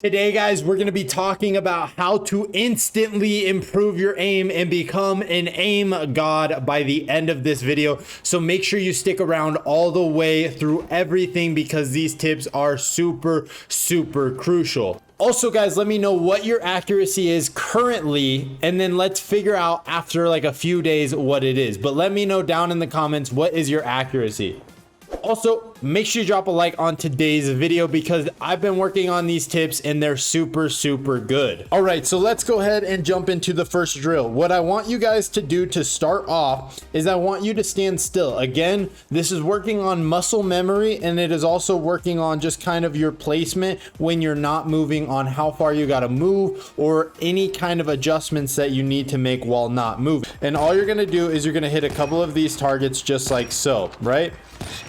Today, guys, we're going to be talking about how to instantly improve your aim and become an aim god by the end of this video. So make sure you stick around all the way through everything because these tips are super crucial. Also, guys, let me know what your accuracy is currently, and then let's figure out after like a few days what it is. But let me know down in the comments, what is your accuracy? Also, make sure you drop a like on today's video because I've been working on these tips and they're super good. All right, so let's go ahead and jump into the first drill. What I want you guys to do to start off is I want you to stand still. Again, this is working on muscle memory, and it is also working on just kind of your placement when you're not moving, on how far you got to move or any kind of adjustments that you need to make while not moving. And all you're going to do is you're going to hit a couple of these targets just like so, right?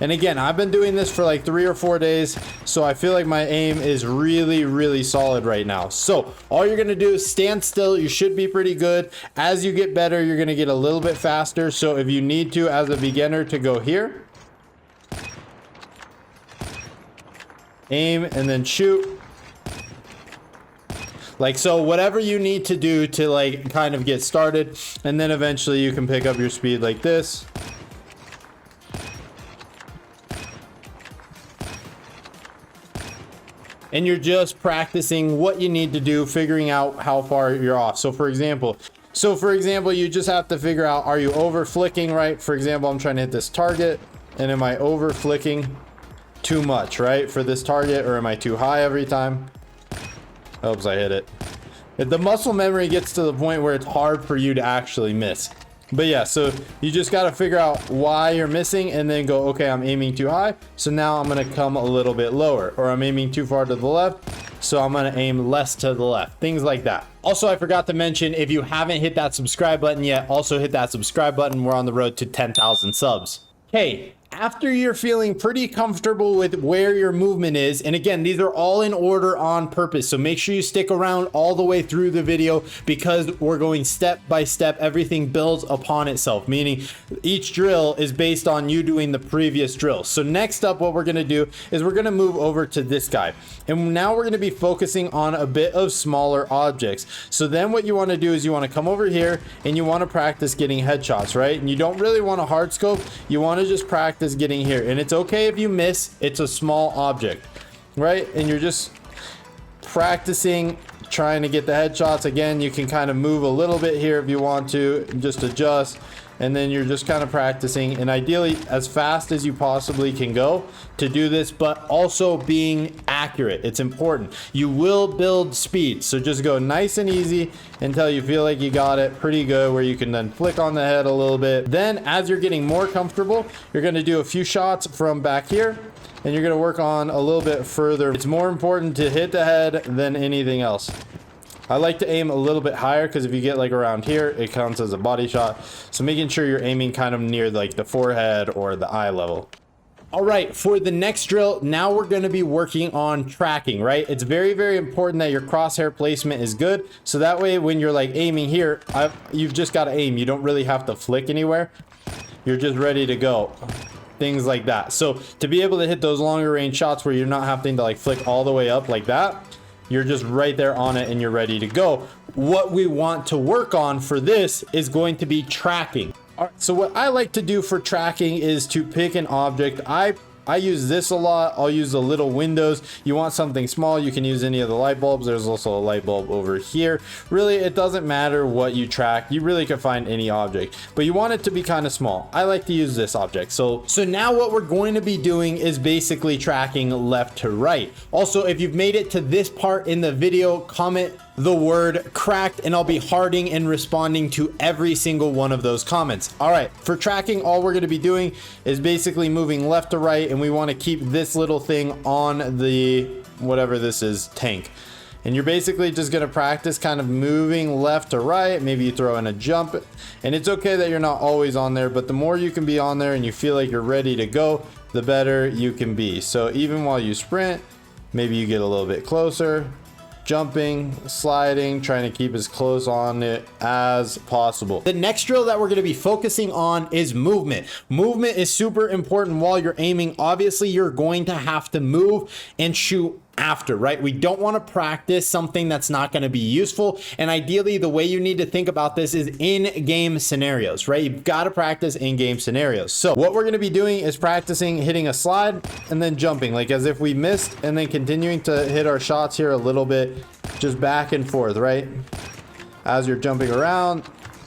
And again, I've been doing this for like 3 or 4 days, so I feel like my aim is really solid right now. So all you're gonna do is stand still. You should be pretty good. As you get better, you're gonna get a little bit faster. So if you need to, as a beginner, to go here, aim and then shoot. Like so, whatever you need to do to like kind of get started, and then eventually you can pick up your speed like this. And you're just practicing what you need to do, figuring out how far you're off. So for example, you just have to figure out, are you over flicking, right? For example, I'm trying to hit this target, and am I over flicking too much, right, for this target, or am I too high every time? Oops, I hit it. If the muscle memory gets to the point where it's hard for you to actually miss. But yeah, so you just got to figure out why you're missing and then go, okay, I'm aiming too high, so now I'm going to come a little bit lower, or I'm aiming too far to the left, so I'm going to aim less to the left, things like that. Also, I forgot to mention, if you haven't hit that subscribe button yet, also hit that subscribe button. We're on the road to 10,000 subs. Okay, after you're feeling pretty comfortable with where your movement is, and again, these are all in order on purpose, so make sure you stick around all the way through the video because we're going step by step. Everything builds upon itself, meaning each drill is based on you doing the previous drill. So next up, what we're going to do is we're going to move over to this guy, and now we're going to be focusing on a bit of smaller objects. So then what you want to do is you want to come over here and you want to practice getting headshots, right? And you don't really want to hard scope, you want to just practice getting here. And it's okay if you miss, it's a small object, right? And you're just practicing trying to get the headshots. Again, you can kind of move a little bit here if you want to, just adjust, and then you're just kind of practicing, and ideally as fast as you possibly can go to do this, but also being accurate. It's important. You will build speed, so just go nice and easy until you feel like you got it pretty good, where you can then flick on the head a little bit. Then as you're getting more comfortable, you're going to do a few shots from back here, and you're going to work on a little bit further. It's more important to hit the head than anything else. I like to aim a little bit higher because if you get like around here, it counts as a body shot. So making sure you're aiming kind of near like the forehead or the eye level. All right, for the next drill, now we're going to be working on tracking, right? It's very important that your crosshair placement is good. So that way when you're like aiming here, you've just got to aim. You don't really have to flick anywhere. You're just ready to go. Things like that. So to be able to hit those longer range shots where you're not having to like flick all the way up like that, you're just right there on it and you're ready to go. What we want to work on for this is going to be tracking. All right, so what I like to do for tracking is to pick an object. I use this a lot. I'll use the little windows. You want something small, you can use any of the light bulbs. There's also a light bulb over here. Really, it doesn't matter what you track. You really can find any object, but you want it to be kind of small. I like to use this object. So now what we're going to be doing is basically tracking left to right. Also, if you've made it to this part in the video, comment the word cracked and I'll be hearting and responding to every single one of those comments. All right, for tracking, all we're going to be doing is basically moving left to right, and we want to keep this little thing on the whatever this is, tank. And you're basically just going to practice kind of moving left to right. Maybe you throw in a jump, and it's okay that you're not always on there, but the more you can be on there and you feel like you're ready to go, the better you can be. So even while you sprint, maybe you get a little bit closer, jumping, sliding, trying to keep as close on it as possible. The next drill that we're going to be focusing on is movement. Movement is super important while you're aiming. Obviously, you're going to have to move and shoot after, right? We don't want to practice something that's not going to be useful. And ideally, the way you need to think about this is in-game scenarios, right? You've got to practice in-game scenarios. So what we're going to be doing is practicing hitting a slide and then jumping, like as if we missed, and then continuing to hit our shots here a little bit, just back and forth, right? As you're jumping around.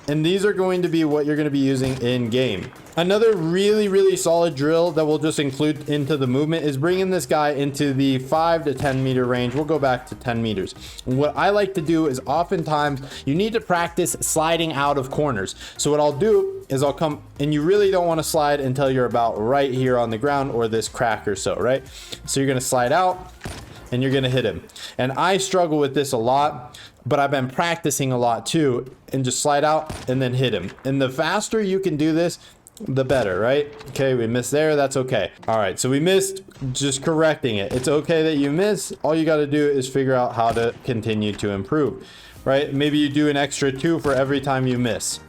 And these are going to be what you're going to be using in game. Another really solid drill that we'll just include into the movement is bringing this guy into the 5 to 10 meter range. We'll go back to 10 meters. What I like to do is oftentimes you need to practice sliding out of corners. So what I'll do is I'll come, and you really don't want to slide until you're about right here on the ground or this crack or so, right? So you're going to slide out and you're going to hit him. And I struggle with this a lot, but I've been practicing a lot too, and just slide out and then hit him. And the faster you can do this, the better, right? Okay, we missed there. That's okay. All right, so we missed, just correcting it. It's okay that you miss. All you got to do is figure out how to continue to improve, right? Maybe you do an extra 2 for every time you miss.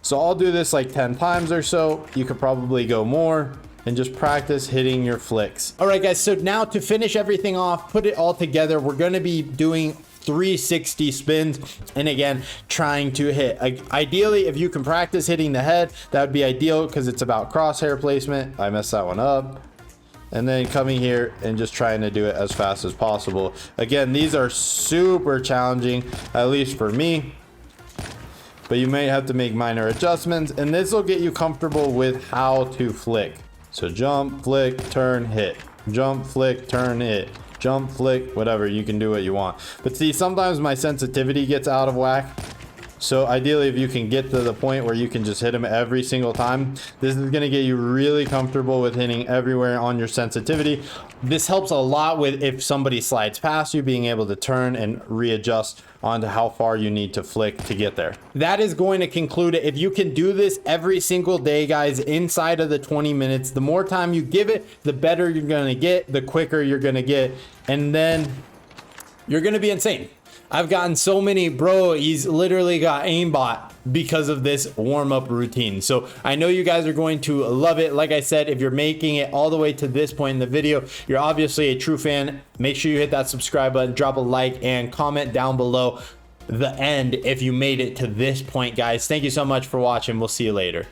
So I'll do this like 10 times or so. You could probably go more, and just practice hitting your flicks. All right, guys, so now to finish everything off, put it all together, we're going to be doing 360 spins, and again, trying to hit. Ideally, if you can practice hitting the head, that would be ideal, because it's about crosshair placement. I messed that one up. And then coming here and just trying to do it as fast as possible. Again, these are super challenging, at least for me, but you may have to make minor adjustments, and this will get you comfortable with how to flick. So jump, flick, turn, hit. Jump, flick, turn, hit. Jump, flick, whatever. You can do what you want. But see, sometimes my sensitivity gets out of whack. So ideally, if you can get to the point where you can just hit them every single time, this is going to get you really comfortable with hitting everywhere on your sensitivity. This helps a lot with if somebody slides past you, being able to turn and readjust onto how far you need to flick to get there. That is going to conclude it. If you can do this every single day, guys, inside of the 20 minutes, the more time you give it, the better you're going to get, the quicker you're going to get, and then you're going to be insane. I've gotten so many, bro, he's literally got aimbot because of this warm-up routine. So I know you guys are going to love it. Like I said, if you're making it all the way to this point in the video, you're obviously a true fan. Make sure you hit that subscribe button, drop a like, and comment down below the end if you made it to this point, guys. Thank you so much for watching. We'll see you later.